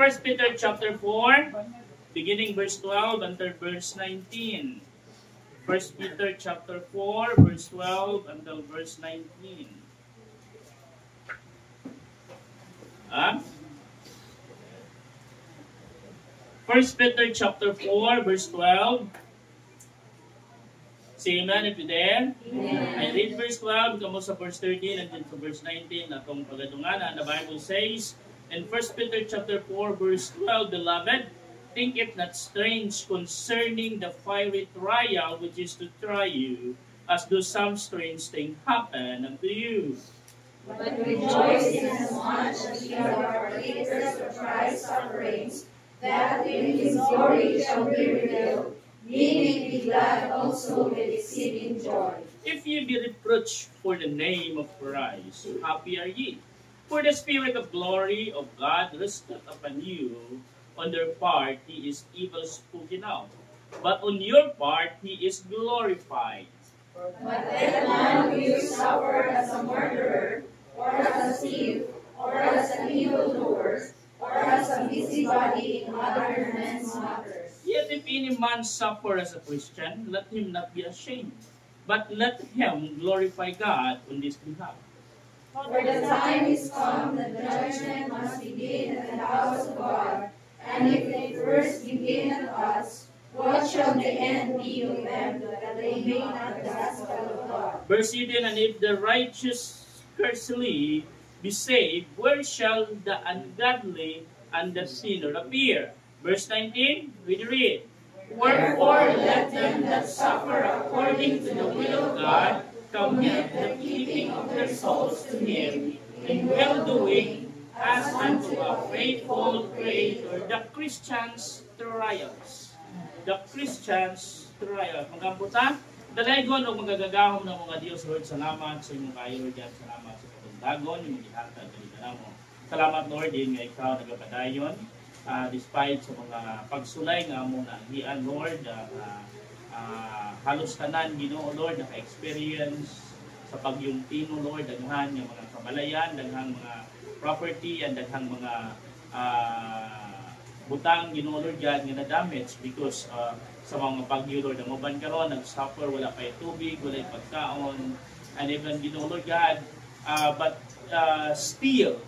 First Peter chapter 4, beginning verse 12 until verse 19. First Peter chapter 4, verse 12 until verse 19. First Peter chapter 4, verse 12. Say amen if you're there. Amen. I read verse 12, kamo sa verse 13, and then to verse 19, atong pagadunganan. The Bible says, in 1 Peter chapter 4, verse 12, Beloved, think it not strange concerning the fiery trial which is to try you, as though some strange thing happen unto you. But rejoice inasmuch as ye are partakers of Christ's sufferings, that when his glory shall be revealed, ye may be glad also with exceeding joy. If ye be reproached for the name of Christ, happy are ye. For the Spirit of glory of God resteth upon you. On their part he is evil spoken of, but on your part he is glorified. But let none of you suffer as a murderer, or as a thief, or as an evildoer, or as a busybody in other men's matters. Yet if any man suffer as a Christian, let him not be ashamed, but let him glorify God on this behalf. For the time is come that judgment must begin at the house of God, and if they first begin at us, what shall the end be of them that they make not the gospel of God? Verse 18, and if the righteous scarcely be saved, where shall the ungodly and the sinner appear? Verse 19, we read, Wherefore let them that suffer according to the will of God commit the keeping of their souls to Him in well-doing, as unto a faithful Creator. The Christian's trials. The Christian's trials. Magkamputan, dalaygon o magagagahom ng mga Diyos, Lord, salamat sa inyong kayo, Lord, yan, salamat sa pagdagon, yung magihatag, mo. Salamat, Lord, din nga ikaw nagapadayon. Despite sa mga pagsulay nga mo na hiyan, Lord, halos tanan, Ginoo, Lord, naka-experience sa pagyuntino, Lord, daghang yung mga kabalayan, daghang mga property, and daghang mga butang, Ginoo, Lord, God, nga na-damage because sa mga bagyo, Lord, ang uban karon nag-suffer, wala pa tubig, wala pagkaon, and even, Ginoo, Lord, God, but still,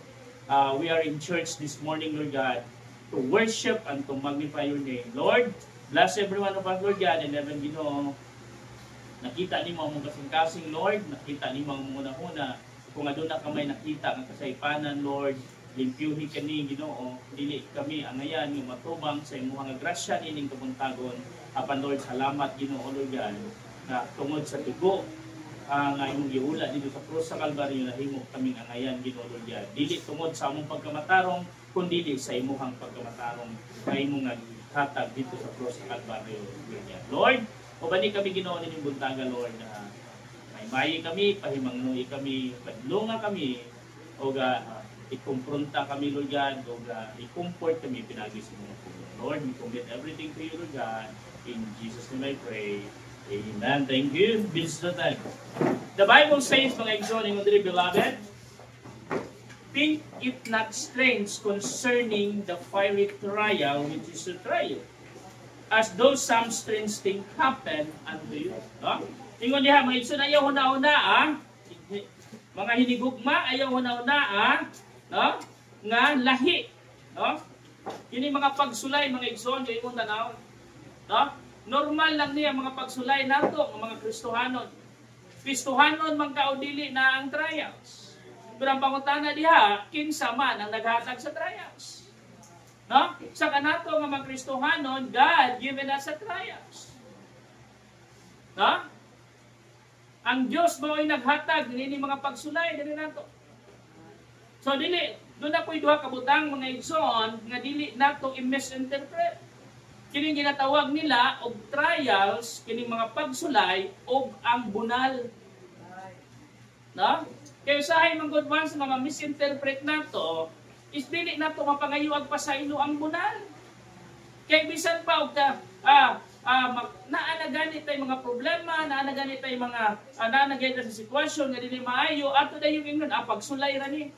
we are in church this morning, Lord God, to worship and to magnify your name. Lord, bless everyone of us, Lord God, and even, Ginoo, nakita ni mo ang kasing-kasing, Lord, nakita ni mo ang muna-huna, kung adun na kamay nakita ang kasaypanan, Lord, limpyuhi kani, Ginoo, dili kami angayan yung matubang sa imong nga grasya nining kabuntagon. Apan, Lord, salamat, Ginoo, Lord God, na tungod sa tugo nga imong giula dito sa krus sa Kalbaryo, nahimo kaming angayan, Ginoo, Lord God. Dili tungod sa among pagkamatarong, kundi sa imuhang pagkamatarong nga imong hatag dito sa krus sa Kalbaryo, Lord God. Lord, ubani kami, Ginoo, nining buntaga, Lord, may kami, pahimangnuhi kami, padlunga kami, o ikumpronta kami, Lord God, o i-comfort kami, pinagis mo. Lord, we commit everything to you, Lord God. In Jesus' name I pray. Amen. Thank you. This is the time. The Bible says, mga igsoon, beloved, think it not strange concerning the fiery trial which is to try you, as though some strange thing happen unto you. No? Ingon diha, mga igsoon, ayaw huna-huna, mga hinigugma, ayaw huna-huna, no? Nga lahi. No? Yun yung mga pagsulay, mga igsoon, yung imong tanaw. No? Normal lang niya mga pagsulay nato ng mga Kristohanon. Kristohanon man kaudili na ang trials. Pero ang pangutana diha, kinsa man ang naghatag sa trials. No? Sa kanato nga mga Kristohanon, God given us sa trials. No? Ang Diyos mo ay naghatag nini mga pagsulay dili nato. So dili, doon na po'y duha kabutang mga igsoon nga dili nato i-misinterpret. Kining ginatawag nila og trials, kining mga pagsulay og ang bunal. No? Kaya usahay mga good ones, mga misinterpret nato, is dili nato mapangayuag pa sa ilo ang bunal. Kaya bisan pa og naanagani tay mga problema, naanagani tay mga naanagani sa sitwasyon nga dili maayo, ato dayon ingnon pagsulay ra ni.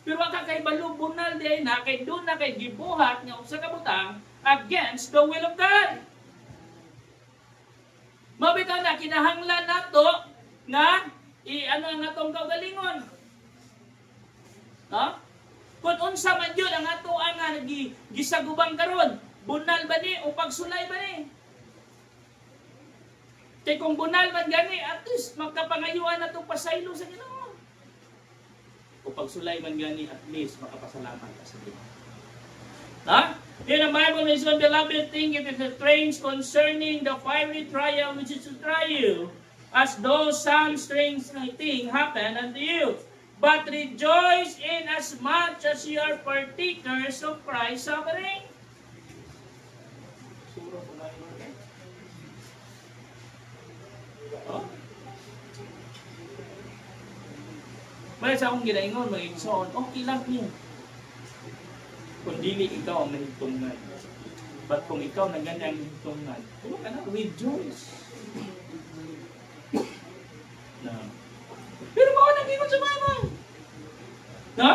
Pero waka kay balo bunal di na kay doon na kay gibuhat nga usa ka butang against the will of God. Mabitaw na kinahanglan nato nga ano ang atong kaugalingon. Ha? Kung unsa man yun ang ato nga gisagubang karon, bunal ba ni o pagsulay ba ni? Kaya kung bunal man gani, at least magkapangayuan na itong pasaylo sa Ginoo. O pagsulay man gani, at least makapasalamat ka sa Ginoo. Ha? In the Bible, is on the beloved thing, it is a strange concerning the fiery trial which is to try you, as though some strange thing happened unto you. But rejoice in as much as you are partakers of Christ's suffering. Oh? May sa akong ginaingon, mga igsoon, okay lang yun. Kung dili ikaw ang nahigtungan. But kung ikaw na ganyang higtungan, kung ka na, rejoice. No. Pero baka nag-ingon sa Bible. No?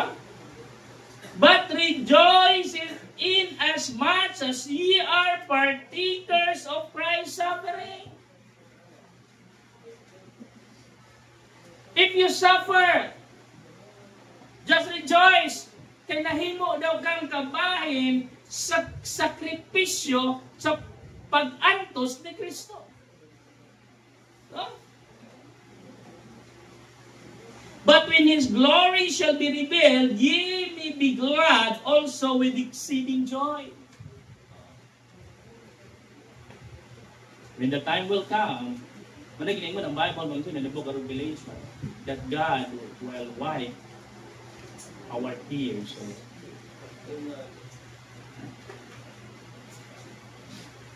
But rejoice in as much as ye are partakers of Christ's suffering. If you suffer, just rejoice. Kaya nahimo daw kang kabahin sa sakripisyo sa pag-antos ni Kristo. No? But when His glory shall be revealed, ye may be glad also with exceeding joy. When the time will come, managin mo ng Bible, magsunod na the book of Revelation, that God will wipe our tears.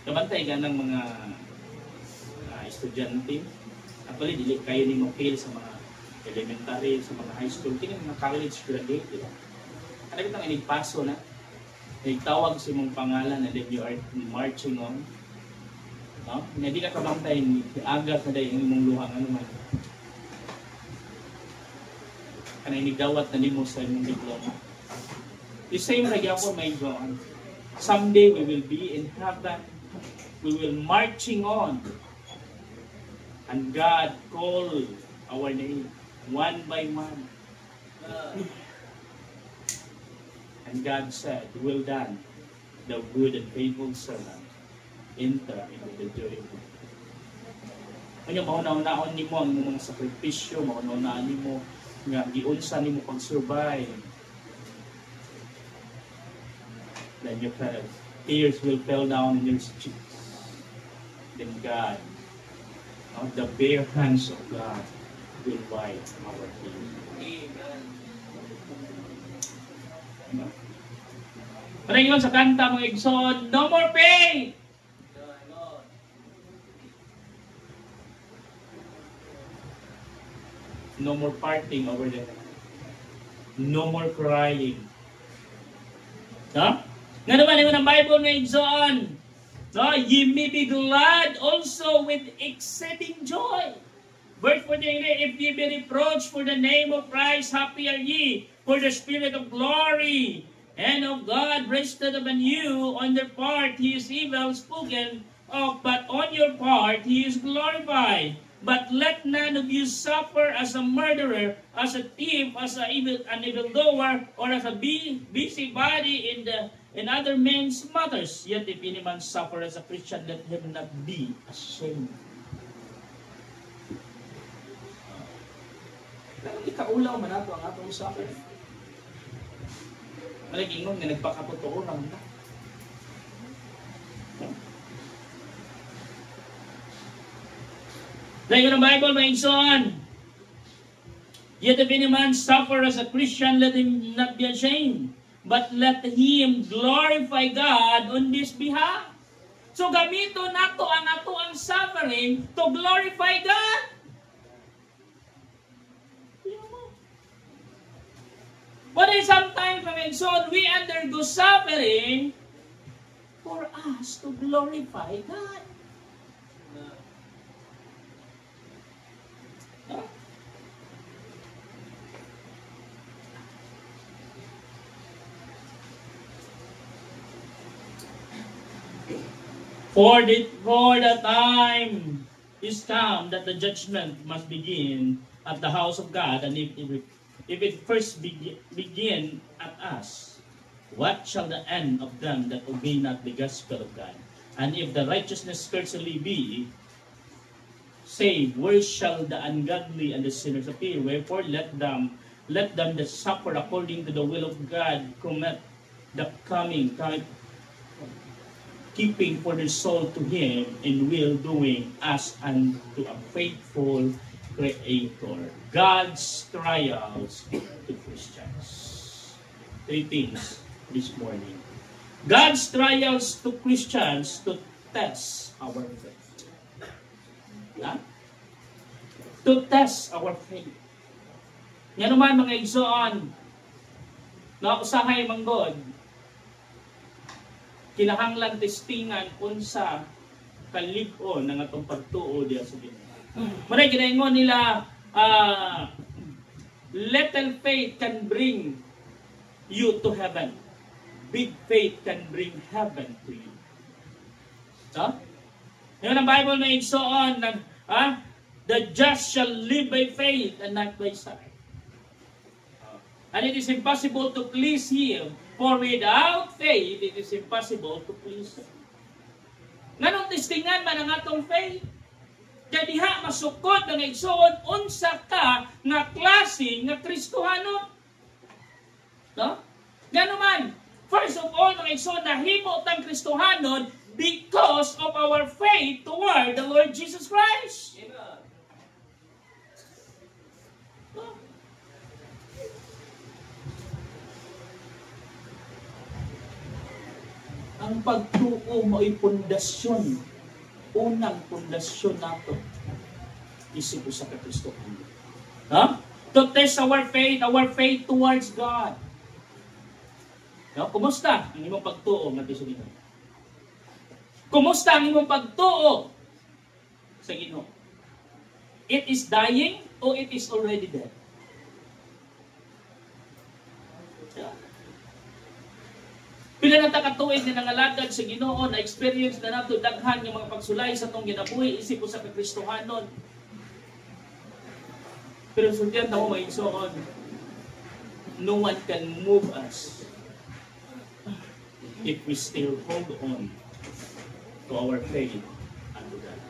Kabantay ka ng mga estudyante. Actually, dili kayo ni mo-fail sa mga elementary, sa mga high school. Kaya mga college graduate, di ba? Ano kitang inigpaso na? Nagtawag sa mong pangalan and then you are marching on. No? Hindi ka kabantay, agad na dahil yung mong luhang ano man. Kana inigdawat na nimo sa imong diploma. The same like ako, my God. Someday we will be in heaven. We will marching on. And God called our name one by one. And God said, well done, the good and faithful servant. Enter into the joy of God. Kanya mauna-unaon nimo ang mga sakripisyo, mauna-unaon nimo nga giunsa nimo pag-survive. Then your tears will fall down in your cheeks. Then God, the bare hands of God will wipe our tears. Amen. Paringon sa kanta mga igsoon, no more pain! No more parting over there. No more crying. No? Nga naman yung ng Bible na igsoon. No? Ye may be glad also with exceeding joy. Verse 49, if ye be reproached for the name of Christ, happy are ye, for the Spirit of glory and of God rested upon you. On their part he is evil spoken of, but on your part he is glorified. But let none of you suffer as a murderer, as a thief, as an evildoer, or as a busybody in other men's matters. Yet if any man suffer as a Christian, let him not be ashamed. Pero ikaulaw man nato ang atong suffer. Malagingon nga nagpakatotoo lang na. Like in the Bible, my son, yet if any man suffer as a Christian, let him not be ashamed, but let him glorify God on this behalf. So gamito nato ang suffering to glorify God. But sometimes, my son, we undergo suffering for us to glorify God. For the time is come that the judgment must begin at the house of God, and if it first begin at us, what shall the end of them that obey not the gospel of God? And if the righteousness scarcely be saved, where shall the ungodly and the sinners appear? Wherefore let them that suffer according to the will of God commit the coming time, keeping for their soul to Him in will doing as unto a faithful Creator. God's trials to Christians. 3 things this morning. God's trials to Christians to test our faith. Yeah? To test our faith. Yan naman mga igsoon, na usahay manggod, kinahanglan testingan unsa kalig-on ng atong pagtuo diya sa Ginoo. Maray ginaingon nila, little faith can bring you to heaven. Big faith can bring heaven to you. So, yun ang Bible na igsoon, the just shall live by faith and not by sight. And it is impossible to please Him, for without faith, it is impossible to please Him. Nganong testingan man ang atong faith? Kaya diha masukod ng igsoon, unsa ka nga klase nga Kristohano. No? Ngano man, first of all, ng igsoon, nahimo tang Kristohanon because of our faith toward the Lord Jesus Christ. Amen. No? Ang pagtuo mo ay pundasyon. Unang pundasyon nato isip sa Kristo. Huh? To test our faith towards God. No? Kumusta ang imong pagtuo ngadto sa Ginoo? Kumusta ang imong pagtuo sa Ginoo? It is dying or it is already dead? Pila na takatuig na nangalagad sa Ginoo, na experience na nato daghan ng mga pagsulay sa tong ginabuhi isip ko sa Kristohanon. Pero sudyan ta mo maigsoon, no one can move us if we still hold on to our faith unto God.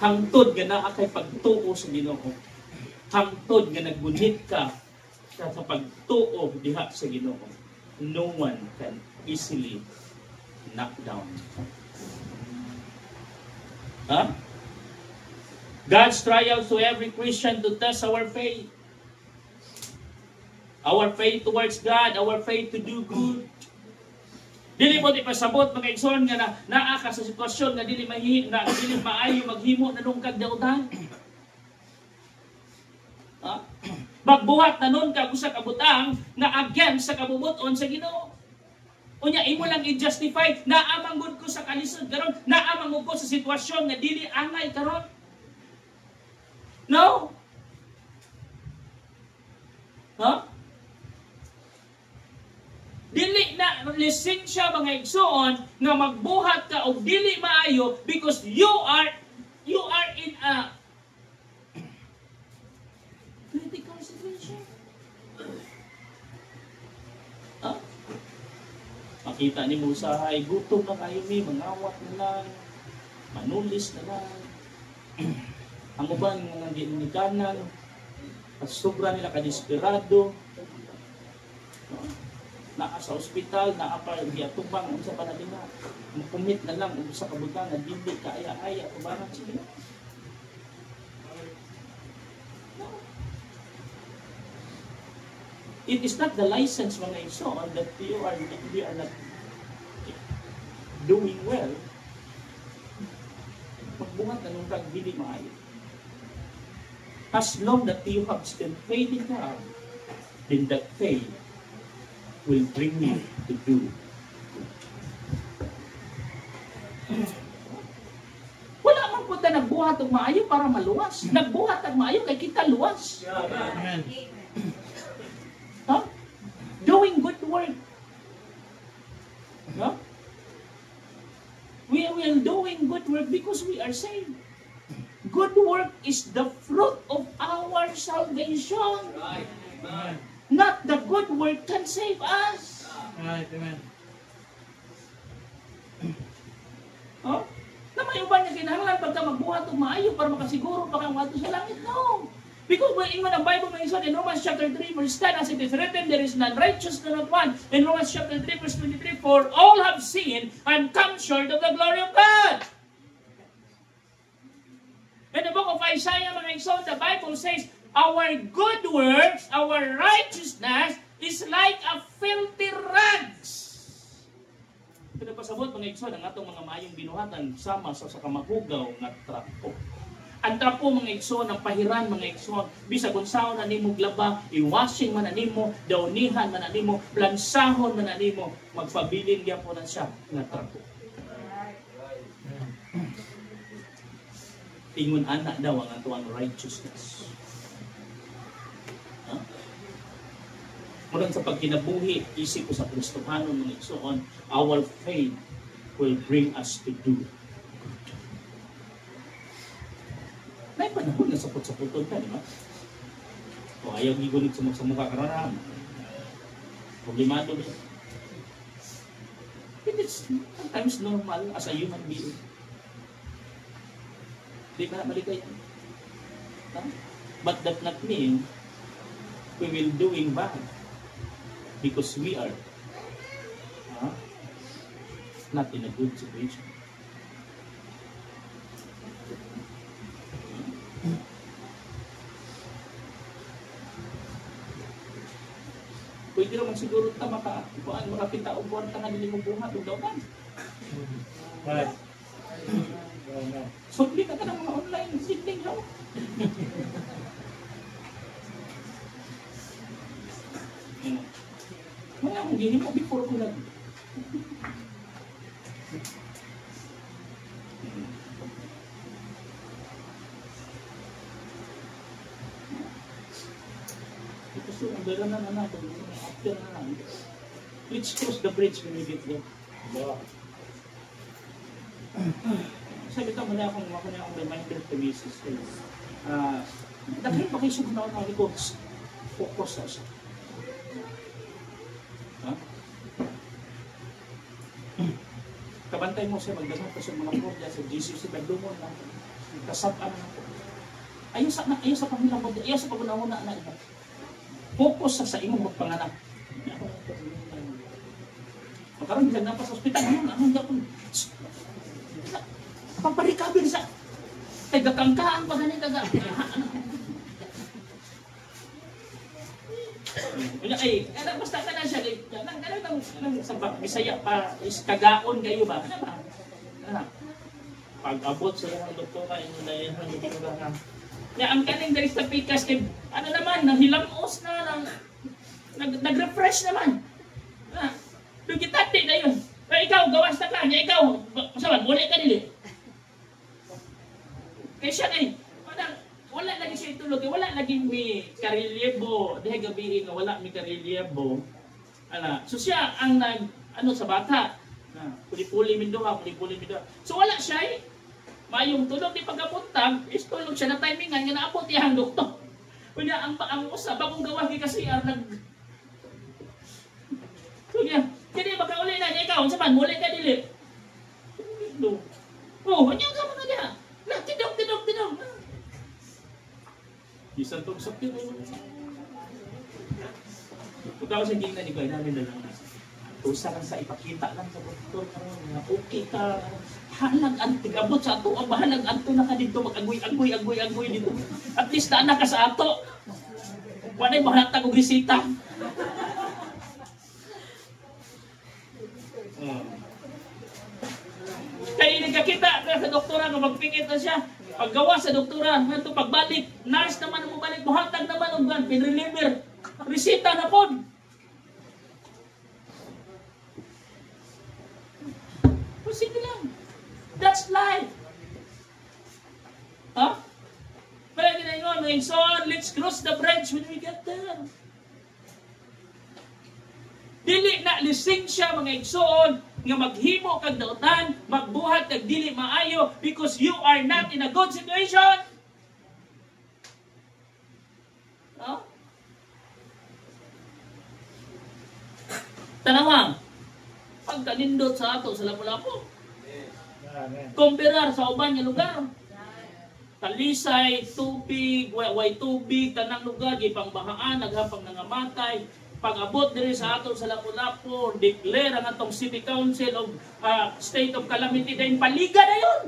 Hangtod nga naa kay pagtuo sa Ginoo. Hangtod nga naggunit ka sa pagtuo diha sa Ginoo, no one can easily knock down. Huh? God's trials to every Christian to test our faith. Our faith towards God, our faith to do good. Dili mo di pasabot mga igsoon nga naa ka sa sitwasyon nga dili maayo maghimo na nung kagdautan. Magbuhat na nun ka sa kabutang na against sa kabubuton sa Ginoo. Unya imo lang i-justify na amang ko sa kalisod karon, na amang ko sa sitwasyon nga dili angay karon. No? Huh? Dili na lisensya mga igsoon nga magbuhat ka og dili maayo because you are in a critical situation. Makita ni Musa ay gutom na kayo mi, mangawat na lang, manulis na lang. Ang uban nga nang ginikanan, at sobra nila kadesperado. Naa sa ospital, naa pa giatubang unsa pa na nila. Makumit na lang sa kabutang na dili kaaya-aya tubaran sila. It is not the license mga igsoon that we are not doing well. Magbungat na nung dili maayo. As long that you have still faith in God, then that faith will bring you to do. Wala man po ta nagbuhat og maayo para maluwas. Nagbuhat og maayo kay kita luwas. Amen. Huh? Doing good work we are saved. Good work is the fruit of our salvation. Right. Amen. Not the good work can save us. Right. Amen. Oh? Na may uban niya kinahanglan pagka magbuhat o maayo para makasiguro pa kang wato sa langit. No. Because when in the Bible mentioned in Romans chapter 3 verse 10, as it is written, there is none righteous, no not one. In Romans chapter 3 verse 23, for all have sinned and come short of the glory of God. In the book of Isaiah, mga igsoon, the Bible says, our good works, our righteousness, is like a filthy rags. Kaya pasabot, mga igsoon, ang atong mga maayong binuhatan, sama sa kamahugaw nga trapo. Ang trapo, mga igsoon, ang pahiran, mga igsoon, bisa kung saan na nimo glaba, i-washing man na nimo, daunihan man na nimo, plansahon man na nimo, magpabilin niya po na siya nga trapo. Ingon anak daw ang atuang righteousness. Huh? Murang sa pagkinabuhi, isip ko sa Kristohanon mga igsoon, our faith will bring us to do good. May panahon na sapot-sapoton ka, di ba? O ayaw gigunit sa mukha karoon. Problemado na. It is sometimes normal as a human being. Di ba na maligay yan? But that not mean we will doing bad because we are not in a good situation. Pwede naman siguro ta makapita o buwan ka nga nili mo buhat o daw kan. Right. Sudli ka ng mga online sitting ha. Mga akong gini mo before ko lang. Ito so, ang dala na natin. After na lang. Let's cross the bridge when we get there. Wow. Sabi ito, muna akong reminder to Mrs. Dahil pa kayo siya gunaw na ko, focus na siya. Kabantay mo siya, magdasal ko sa mga kodya, sa Jesus, sa Pagdumon na, kasabaan na po. Ayaw sa pamilang mo, ayaw sa paguna-una na iba. Focus sa imong magpanganak. Makaroon dyan na pa sa hospital, anong gapon? Paparikabin sa tagakangkaan pa ganit taga. Ay, basta ka na siya. Nang sa Bisaya pa, is kagaon kayo ba? Ano ba? Pag-abot sa mga doktora, ino na yan, ang doktora na. Ya, ang kaning dari sa pikas, ano naman, nahilamos na, nag-refresh naman. Lugitati na yun. Ikaw, gawas na ka. Ikaw, masaman, muli ka nili. Kaya siya wala lagi siya itulog, wala lagi may karelyebo, dahil gabihin na wala may karelyebo. So siya ang sa bata, puli-puli minduha. So wala siya mayong tulog di pagkapuntag, is tulog siya na timingan, nga naabot iyang doktor. Kunya, ang usap, akong gawa kasi so niya, kaya baka uli na niya ikaw, saman, muli ka dili. Kanya ka mga niya. Tidog. Isang tugsok yun. Kung ako sa gina ni Kuya namin na lang. Tusa lang sa ipakita lang sa doktor. Okay ka. Halag ang tigabot sa ato. Ang bahalag ato na ka dito. Mag-agoy dito. At least na ka sa ato. Wanay mahalatag og resita. Kaya nagkakita sa doktora kung magpingit na siya. Paggawa sa doktora, ito pagbalik, nurse naman mo balik, buhatag naman ang pinreliver, resita na po. Sige lang. That's life. Kaya ginayon, mga son, let's cross the bridge when we get there. Dili na lisensya mga igsoon nga maghimo kag dautan, magbuhat kag dili maayo because you are not in a good situation. No? Tanawang, pagkanindot sa ato sa Lapu-Lapu, kumpirar sa uban nga lugar. Talisay, tubig, way tubig, tanang lugar, gipangbahaan, naghapang nangamatay. Pag-abot diri sa ato sa Lapu-Lapu, declare ang atong City Council of State of Calamity dahil paliga na yun.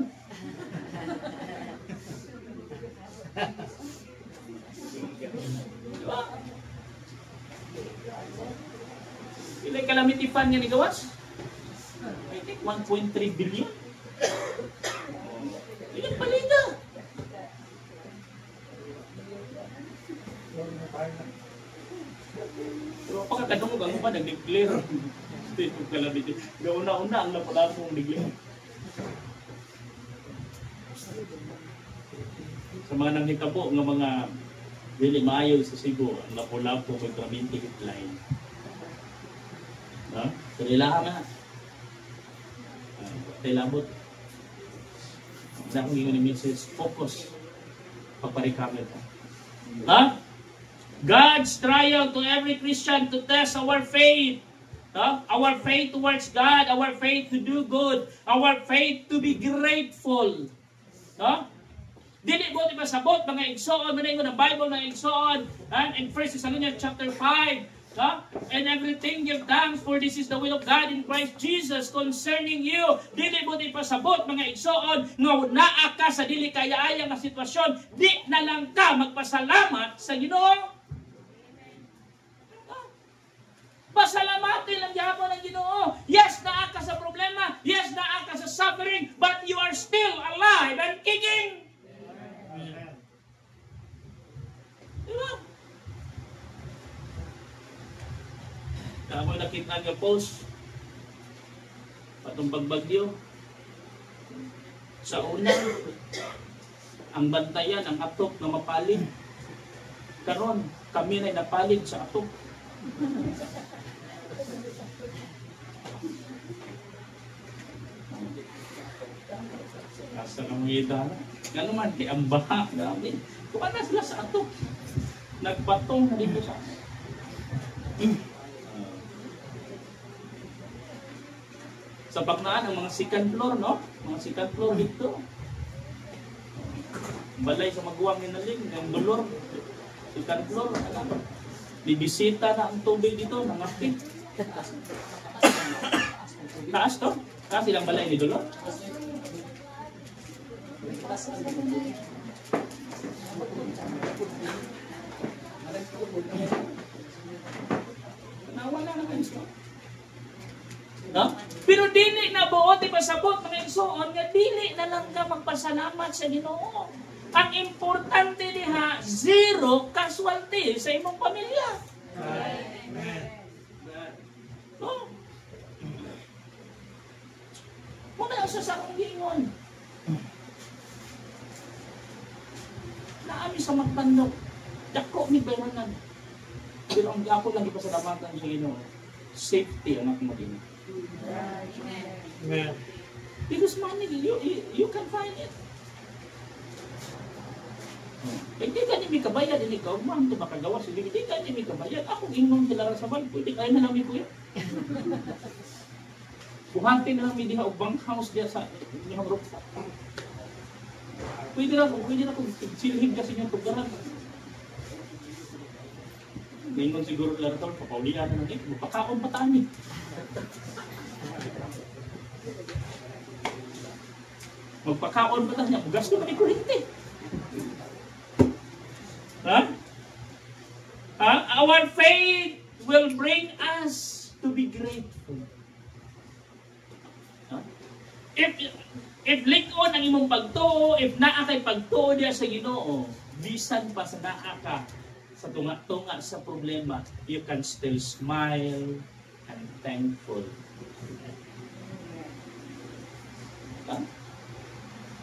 Diba? Ilay calamity fund nga ni gawas? I think 1.3 billion. Ilang paliga. Pero pagkakadungog ang ba nag-declare state of calamity. Gauna-una ang Lapu-Lapu ang declare. Sa mga nanghitabo ng mga dili maayo sa Cebu, ang Lapu-Lapu may calamity line. No? Kailangan na. Kailangan. Dahil yung message, focus. Paparikamer pa. Ha? God's trial to every Christian to test our faith. Our faith towards God, our faith to do good, our faith to be grateful. Dili mo diba sabot mga igsoon, maningon ng Bible na igsoon, in 1 Thessalonians chapter 5, and everything give thanks for this is the will of God in Christ Jesus concerning you. Dili mo di pasabot mga igsoon nga naa ka sa dili kaya-aya nga sitwasyon, di na lang ka magpasalamat sa Ginoo. Pasalamatin lang gyapon ang Ginoo. Yes, naa ka sa problema, yes, naa ka sa suffering, but you are still alive and kicking. Diba? Kamo nakita nga post patong pagbagyo sa una ang bantayan ang atok na mapalid karon kami na napalid sa atok. Asa nang ngita gano man kay ang baha grabe kumana sila sa atok nagpatong na dito sa sa Baknaan, ang mga second floor, no? Mga second floor dito. Balay sa maguwang ninaling, ang dolor. Second floor, alam. Bibisita na ang tubig dito, nangapit. Taas to? Taas ilang balay ni dolor? Nawala na kayo ito. No? Pero dili na buot ipasabot mga igsoon nga dili na lang ka magpasalamat sa Ginoo. Ang importante diha zero casualty sa imong pamilya. Amen. No? Muna sa sakong gingon. Naami sa magtandok. Dako ni bayanan. Pero ang ako lang ipasalamatan sa Ginoo. Safety ang akong maging. Amen. Because money, you can find it. Hindi ka nimi kabayad, hindi ka umang ito makagawa. Hindi ka nimi kabayad. Ako ingong tilara sa bal, pwede kaya na namin ko yan. Buhante na namin diha o bank house diya sa inyong rooftop. Pwede na kung silhig kasi yung tugaran. Ngayon siguro lang ito, papaulian na natin, magpakaon pa tayo. Magpakaon ba tayo? Bugas ko na kurente. Our faith will bring us to be grateful. If likon ang imong pagtuo, if naa kay pagtuo diya sa Ginoo, bisan pa sa naa ka sa tunga-tunga sa problema, you can still smile and thankful.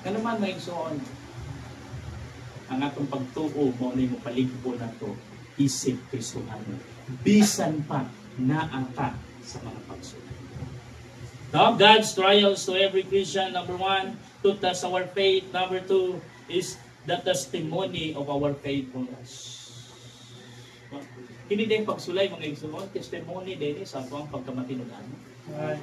Kano man may igsoon, ang atong pagtuo mo na yung paligpo na to, isip Kristohano. Bisan pa naa ka sa mga pagsulat. No? God's trials to every Christian, number one, to test our faith. Number two is the testimony of our faithfulness. No? Hindi din pagsulay mga igsoon, testimony din sa ato ang pagkamatinunan. Right.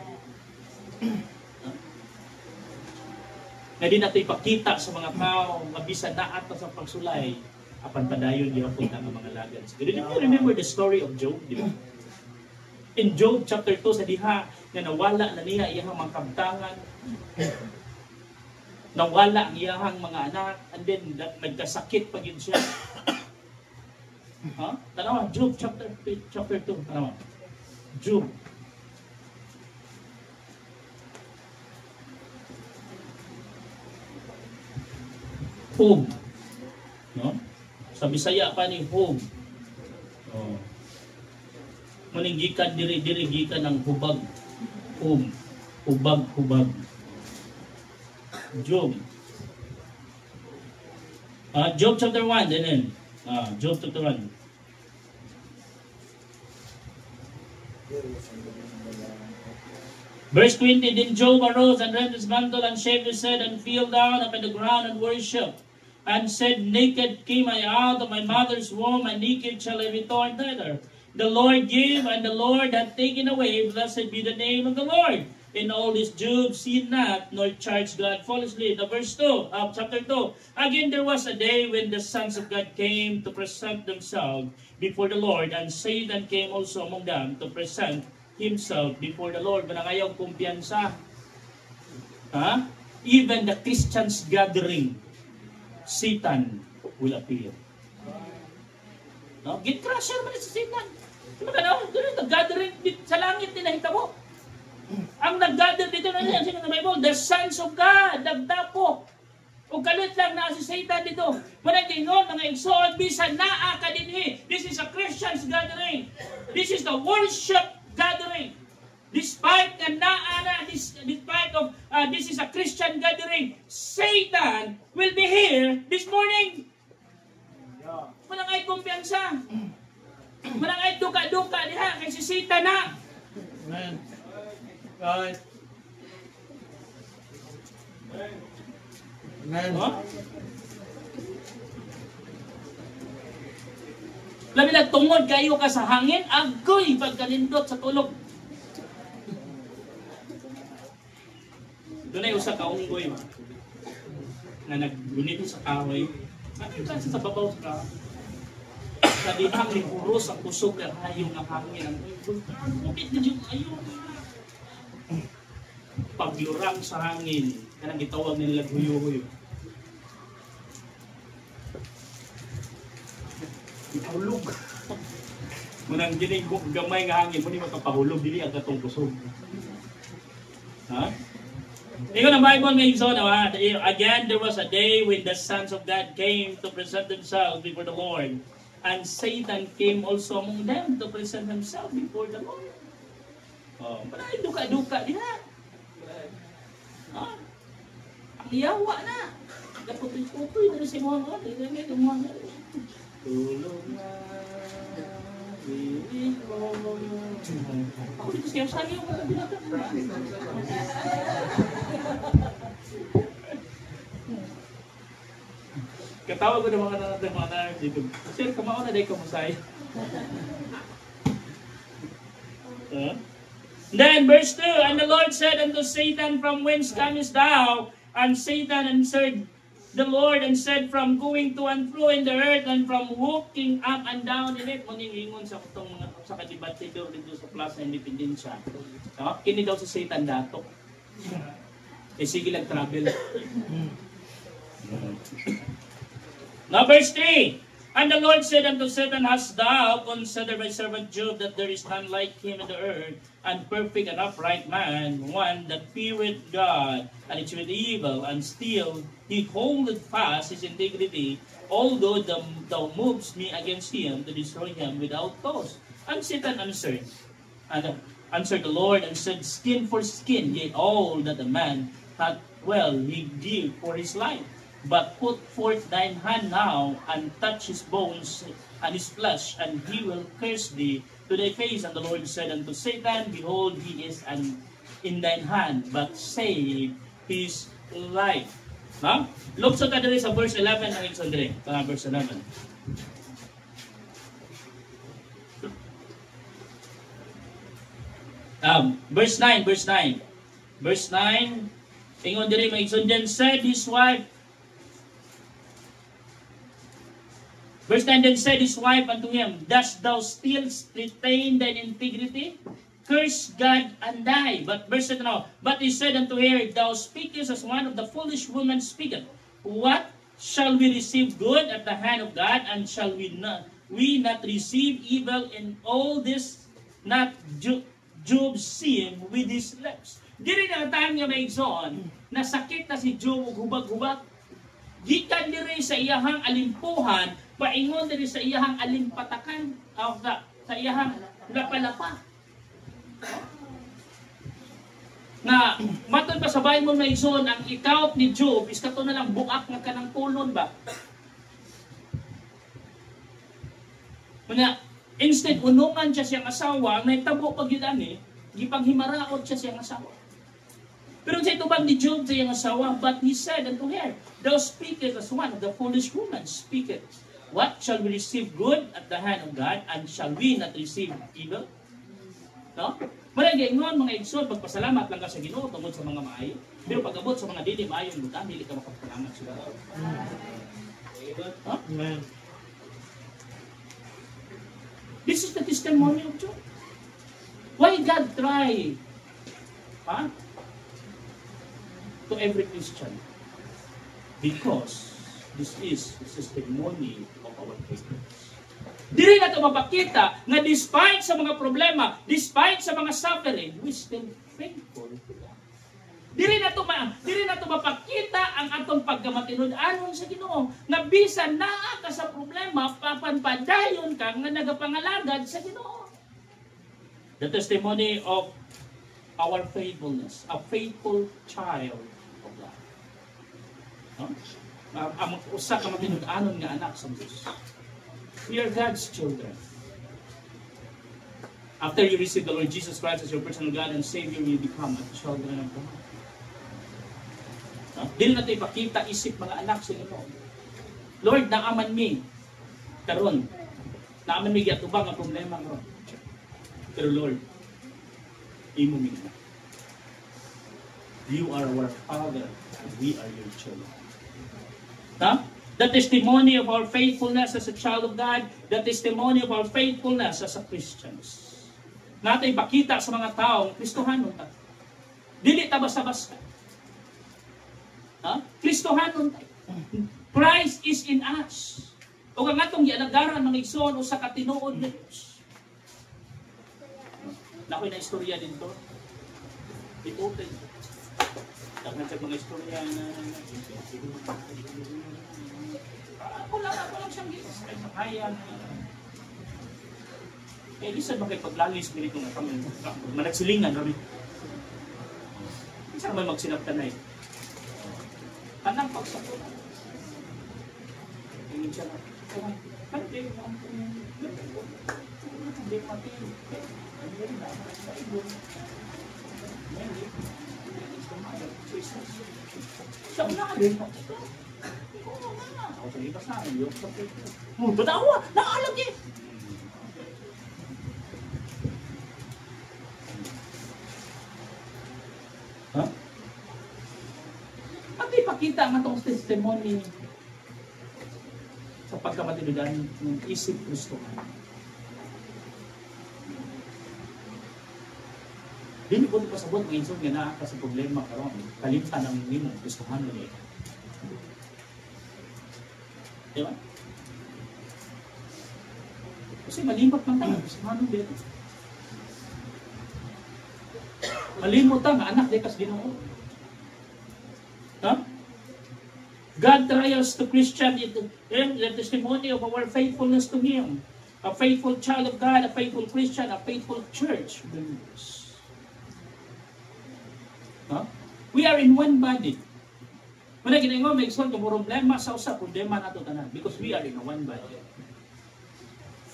Na di natin ipakita sa mga tao, mabisa na ato sa pagsulay, apan padayon gihapon na mga lagad. Did you remember the story of Job? Di ba? In Job chapter 2 sa diha na nawala na niya iyang mga kabtangan, nawala ang iyang mga anak, and then nagkasakit pa yun siya. Huh? Tanawa, Job chapter 2. Tanawa. Job. Hog. No? Sa Bisaya pa ni Hog. Oh. Maninggikan diri-gikan ng hubag. Hubag. Job. Job chapter 1 din. Job chapter 1. Verse 20, Then Job arose and rent his mantle and shaved his head and fell down upon the ground and worshipped, and said, Naked came I out of my mother's womb, and naked shall I return thither. The Lord gave, and the Lord hath taken away. Blessed be the name of the Lord. In all this Job sinned not, nor charged God foolishly. The verse 2 of chapter 2. Again there was a day when the sons of God came to present themselves before the Lord, and Satan came also among them to present himself before the Lord. Manangayaw kumpiyansa. Even the Christians gathering, Satan will appear. No? Get crusher man sa Satan. Diba ka na? Nag-gathering sa langit din nakita mo. Ang nag-gather dito na yan sa Bible, the sons of God, nagtapo. O kalit lang na si Satan dito. Managingon, mga igsoon, bisan naa ka din. This is a Christian's gathering. This is the worship gathering. Despite this is a Christian gathering, Satan will be here this morning. Manang ay kumpiyansa. Manang ay duka-duka diha kay si Satan na. Amen. Right. Amen. Labi na tungod kayo ka sa hangin, agoy pagkalindot sa tulog. Doon ay usa ka unggoy na naggunit sa kahoy. Nakita sa babaw sa kahoy. Sa dihang liguro sa kusog at hayong ang hangin. Bukit na dyan ayaw. Paglurang sa hangin, kanang gitawag nila huyo-huyo. Ipahulog. Munang ginig gamay nga hangin, muni makapahulog, dili ang katong kusog. Ha? Ingon ang Bible ngayon so, again, there was a day when the sons of God came to present themselves before the Lord. And Satan came also among them to present himself before the Lord. Panay duka-duka diha. Ang yawa na. Daputoy-putoy na si mga tulog na. Ako dito siya sa iyo. Katawa ko ng mga nanay dito. Sir, kamao na dahil kamusay. Then verse 2, And the Lord said unto Satan, From whence comest thou? And Satan answered the Lord and said, From going to and fro in the earth, and from walking up and down in it. Muningingon sa itong sa kadibatidor dito sa Plaza Independencia. Kini daw sa Satan dato. Sige lang travel. Now verse 3. And the Lord said unto Satan, Hast thou considered my servant Job, that there is none like him in the earth, and perfect and upright man, one that feareth God, and escheweth evil, and still he holdeth fast his integrity, although thou movest me against him to destroy him without cause. And Satan answered the Lord, and said, Skin for skin, yea, all that a man hath well he give for his life. But put forth thine hand now, and touch his bones and his flesh, and he will curse thee to thy face. And the Lord said unto Satan, Behold, he is an in thine hand, but save his life. No? Look sa diri sa verse 11 ang igsoon diri. Verse 11. Verse 9. Verse 9. Ingon diri may igsoon diyan, said his wife. Verse 9, then said his wife unto him, dost thou still retain thine integrity? Curse God and die. But verse 10 now, but he said unto her, thou speakest as one of the foolish women speaketh. What shall we receive good at the hand of God, and shall we not receive evil in all this? Not Job sin with his lips. Diri na time nga may igsoon, nasakit na si Job ug hubag-hubag. Gikan diri sa iyahang alimpuhan, paingon diri sa iyahang alimpatakan, sa iyahang lapalapa. Na matod pa sa Bible na igsoon, ang ikawt ni Job is kato na lang buak nga kanang pulon ba. Muna, instead unungan siya siyang asawa, naitabo pag yun ani, gipanghimaraot siya siyang asawa. Pero sa itubag ni Job sa iyang asawa, but he said unto her, thou speakest as one of the foolish women speaketh. What shall we receive good at the hand of God, and shall we not receive evil? No? Malagay ngon mga igsoon, pagpasalamat lang ka sa Ginoo tungod sa mga maayo. Pero pag-abot sa mga dili maayong lutan, dili ka makapasalamat sa Ginoo. Huh? Amen. This is the testimony of Job. Why God try? To every Christian. Because this is the testimony of our faithfulness. Diri na ito mapakita na despite sa mga problema, despite sa mga suffering, we still faithful to God. Diri na ito mapakita ang atong pagkamatinud-anon sa Ginoo na bisan naa ka sa problema, papanpadayon ka nga nagapangalagad sa Ginoo. The testimony of our faithfulness, a faithful child of God. No? Ang usa ka matinud-anon nga anak sa Diyos. We are God's children. After you receive the Lord Jesus Christ as your personal God and Savior, you become a children of God. No? Dili natin ipakita isip mga anak sa Ginoo. Lord, naaman mi karon. Naaman mi giatubang ang problema karon. Pero Lord, imo mi. You are our Father, and we are your children. Huh? The testimony of our faithfulness as a child of God, the testimony of our faithfulness as a Christians. Natin ipakita sa mga taong Kristohanon ta. Dili ta basta-basta. Kristohanon ta. Christ is in us. O ang atong gialagaran mga igsoon o sa katinuod ni Diyos. Nakoy na istorya dito. Ipoten. Dapat sa mga istorya na ako lang siyang kaya kaya isa ba kayo paglangis minito nga kami managsilingan kami isa ba magsinagtanay kanang pagsakulan ingin siya na hindi mati siya una ka din ako sa lipas na, yung batawa, nakaalag eh. At ipakita ang atong testimony sa pagkamatinudan ng isip Kristo. Dili ko pasabot ng insog nga naa ka sa problema karon, kalimtan ang nimo Kristohan ni. Diba? Kasi malimot man tayo. Manong dito. Malimot tayo. Anak di kas Ginoo. Huh? God trials to Christian in the testimony of our faithfulness to Him. A faithful child of God, a faithful Christian, a faithful church members. Huh? We are in one body. Muna ginagawa, may isang problema sa usa, problema na ito tanan. Because we are in a one body.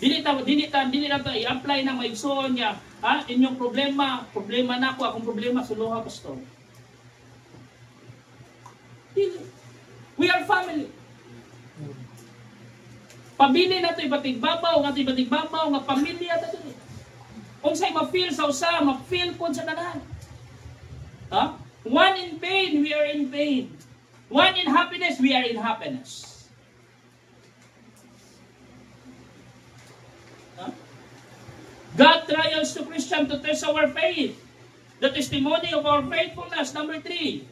Dili na to i-apply na maigsoon niya. Ha? Inyong problema na ako, akong problema suluha, pastor. Dili. We are family. Pabili na to ibatigbabaw, nga pamilya ta dili. Unsay ma-feel sa usa, ma-feel kon sa tanan. Ha? One in pain, we are in pain. One in happiness, we are in happiness. God trials to Christian to test our faith. The testimony of our faithfulness. Number 3,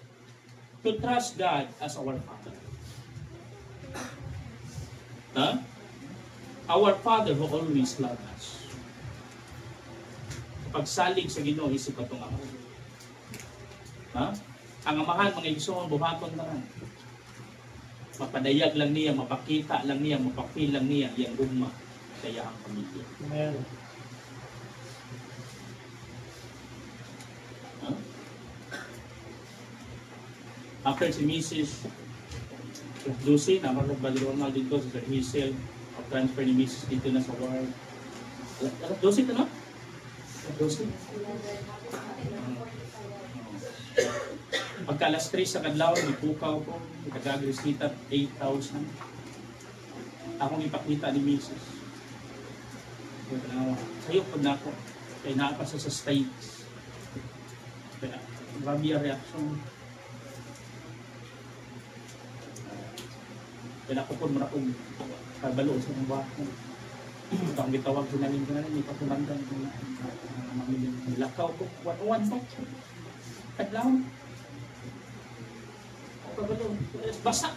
to trust God as our Father. Huh? Our Father who always loves us. Pagsalig sa Ginoo isip atong ako. Ha? Ang amahan mga igsoon buhaton na ran. Mapadayag lang niya, mapakita lang niya, mapapil lang niya iyang ugma sa iyang pamilya. Amen. After si Mrs. Lucy, naman dito sa Sir Hazel, transfer ni Mrs. dito na sa ward. Lucy ito, no? Lucy? Pagka alas 3 sa kadlaw, ipukaw ko, ikagagris kita 8,000. Akong ipakita ni Mrs. Sayo po na ako, kaya naapasa sa States. Kaya, grabe ang reaction. Kaya ako po muna kong kabalo sa mga bako. Ito ang bitawag ko namin ko na rin, ipatulandan ko na nilakaw ko, 1-1 po. Kadlaw. Kabalo, basa.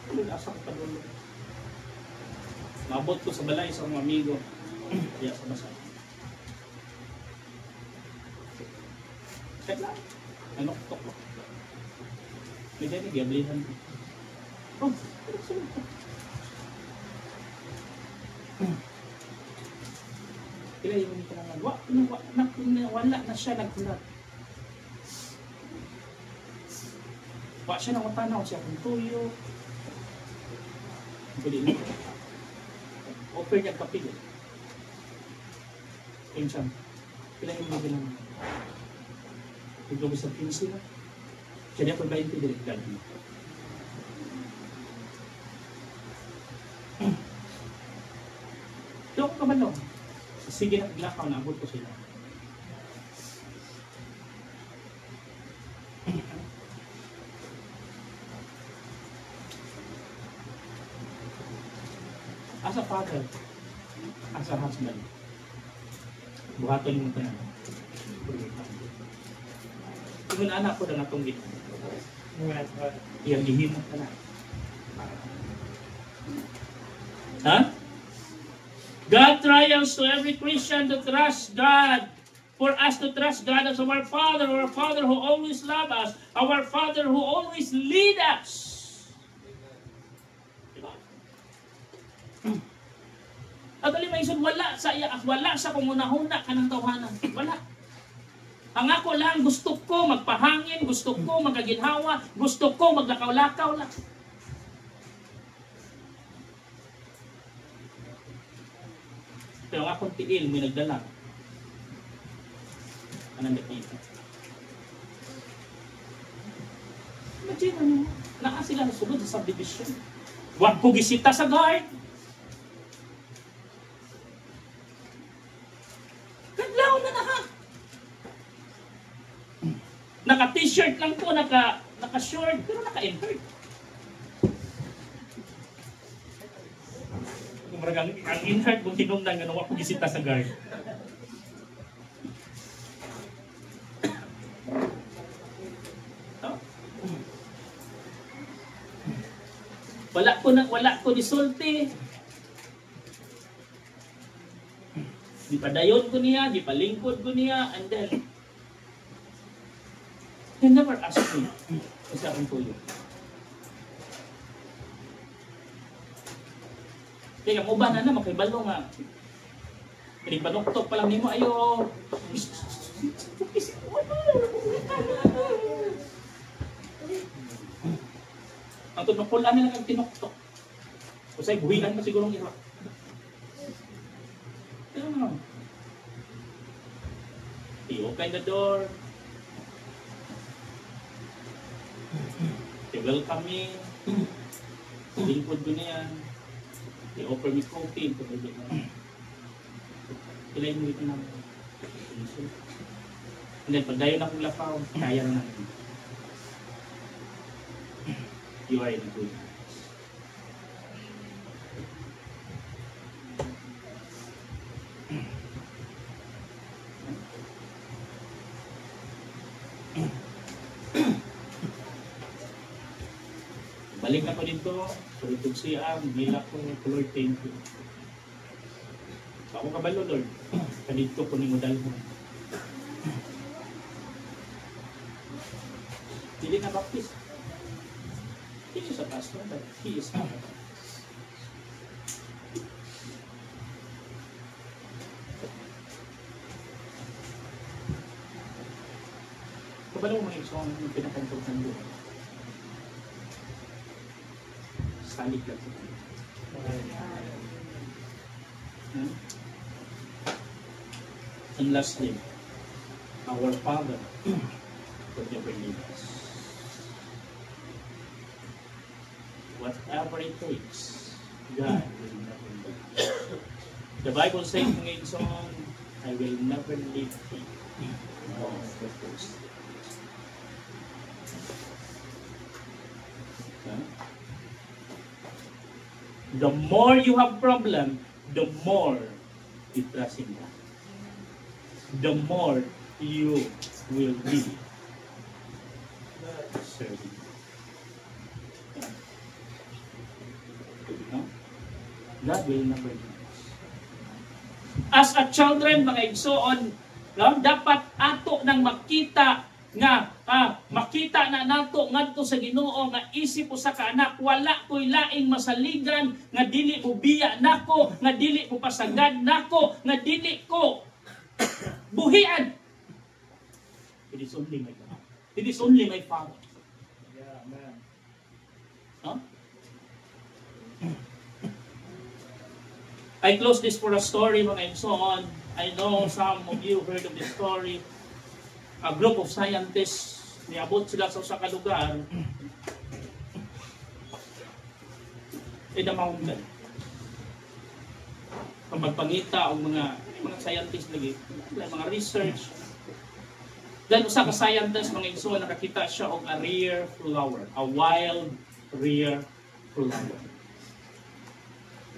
Asa ko kabalo. Mabot ko sa balay sa mga amigo. Kaya sa basa. Kadlaw. Ano ko ko. May dali, gablihan ko. Oh, kaya yung kanang wala na siya nagkulat. Wa siya nang tanaw siya kung tuyo. Pwede na. Offer niya kapil. Pinsan. Kailan yung mga ganun. Ito sa pinsin. Siya niya pa 20 direct gagi. Doon ko man lang. Sige na paglakaw na abot ko sila. As a father, as a husband, buhaton mo tayo. Kung anak ko na natong gito, iyang lihimot ka na. Ha? God trials to every Christian to trust God. For us to trust God as our Father who always loves us, our Father who always leads us. At alimaisun, wala sa kumunahuna ka ng tawhanan. Wala. Ang ako lang, gusto ko magpahangin, gusto ko magaginhawa, gusto ko maglakaw-lakaw lang. Pero ang akong tiil, may nagdala. Anong nakita? Imagine ano, naa sila nasulod sa subdivision. Huwag ko gisita sa guard. Kadlaw na ha. Naka-t-shirt lang po, naka-short, pero naka-invert. Ang in-heart kung tinumdan nga nawa ko gisita sa guard. Wala ko disulti. Di padayon ko niya, di palingkod ko niya, and then he never asked me kasi akong tuyo. Kaya mo ba na makibalo nga. Pinipanoktok pa lang nimo ayo. Ang tunokol nila ang tinoktok. Usay buhilan mo siguro ng ira. He opened the door. He welcomed me. Lingkod ko na yan. He offered me coffee. Kailan mo ito namin. And then, pag dayon akong lapaw, kaya na namin. You are in a good hands. Balik na ko dito, tulitog siya, mila ko, Lord, thank you. Ako kabalo, Lord, kanito ko ni mo dalho. Hindi na baptist. He is a pastor, but he is not a baptist. Kabalo mo yung song yung pinakantog ng doon. Salit lang sa kanya. And lastly, our Father would never leave us. Whatever it takes, God will never leave us. The Bible says in its song, I will never leave thee nor forsake thee. The more you have problem, the more you trust in God. The more you will be serving. God will never leave us. As a children, mga igsoon, dapat ato nang makita nga makita na nato ngadto sa Ginoo nga isip usa ka anak wala koy laing masaligan nga dili mo biya nako, nga dili mo pasagad nako, nga dili ko buhian. It is only my God. It is only my Father. Yeah, man. Huh? I close this for a story, mga igsoon. I know some of you heard of this story. A group of scientists, niabot sila sa usa ka lugar in the mountain. Kung magpangita o mga scientists lagi, mga research. Then usa ka scientist, mga igsoon, nakakita siya og a rare flower, a wild rare flower.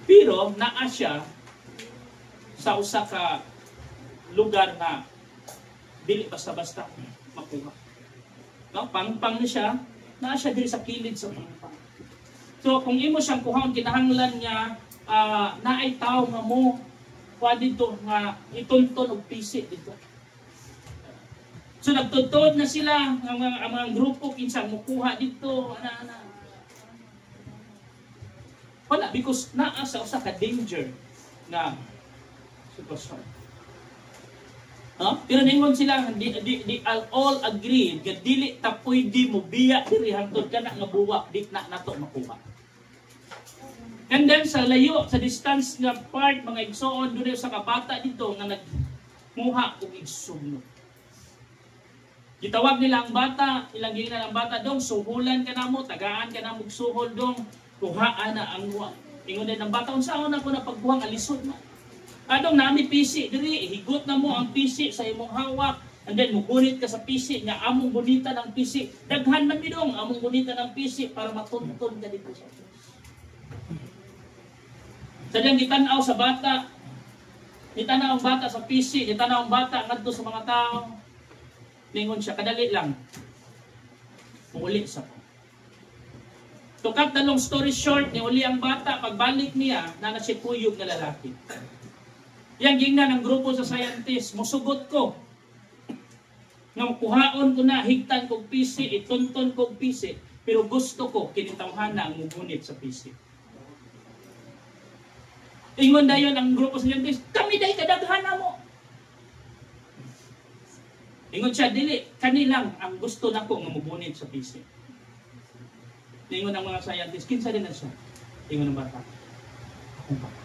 Pero naa siya sa usa ka lugar na dili basta-basta makuha. No, pangpang na siya, naa siya diri sa kilid sa pangpang. So kung imo siyang kuhaon kinahanglan niya naay tawo nga mo kuha dito nga itunton og pisi dito. So nagtutod na sila ang mga grupo kinsa mokuha dito ana. Wala because naa sa usa ka danger na sitwasyon. Pero ningon sila di all agreed nga dili ta pwede mo biya diri hangtod kana nga buwa di na nato makuha. And then sa layo sa distance nga part mga igsoon dunay sa kabata dito nga nagmuha og igsugno. Gitawag nila ang bata, ilang gingan ang bata dong suhulan ka namo, tagaan ka namo suhol dong, kuhaan na ang wa. Ingon din ang bata unsaon ako na pagbuhang alisod na. Adong nami PC diri higot na mo ang PC sa imong hawak and then mugunit ka sa PC nga among gunita ng PC. Daghan man bidong among gunita ng PC para matuntun ka dito sa Dios. Sadyang gitanaw sa bata, gitanaw ang bata sa PC, gitanaw ang bata ngadto sa mga tao. Lingon siya kadali lang. Muuli sa to cut the long story short, ni uli ang bata pagbalik niya na nasipuyog na lalaki. Yang gingnan ng grupo sa scientist, musugot ko. Nga kuhaon ko na, higtan kong PC, itunton kong PC, pero gusto ko, kinitawhan na ang mugunit sa PC. Ingon dayon ang grupo sa scientist, kami dahi kadaghan na mo. Ingon siya, dili, kanilang ang gusto na ko nga mugunit sa PC. Ingon ang mga scientist, kinsa din na siya. Ingon ang bata. Akong bata.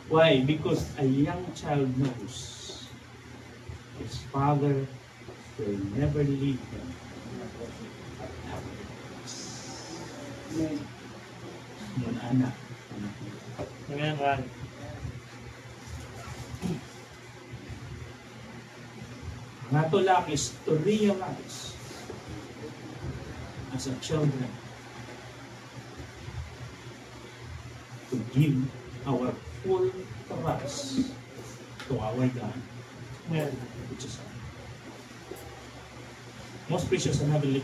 Why? Because a young child knows his father will never leave him. Mun anak. Amen, Ran. Ang ato lang is to realize as a children to give our full trust to our God, Amen. which is our most precious and heavenly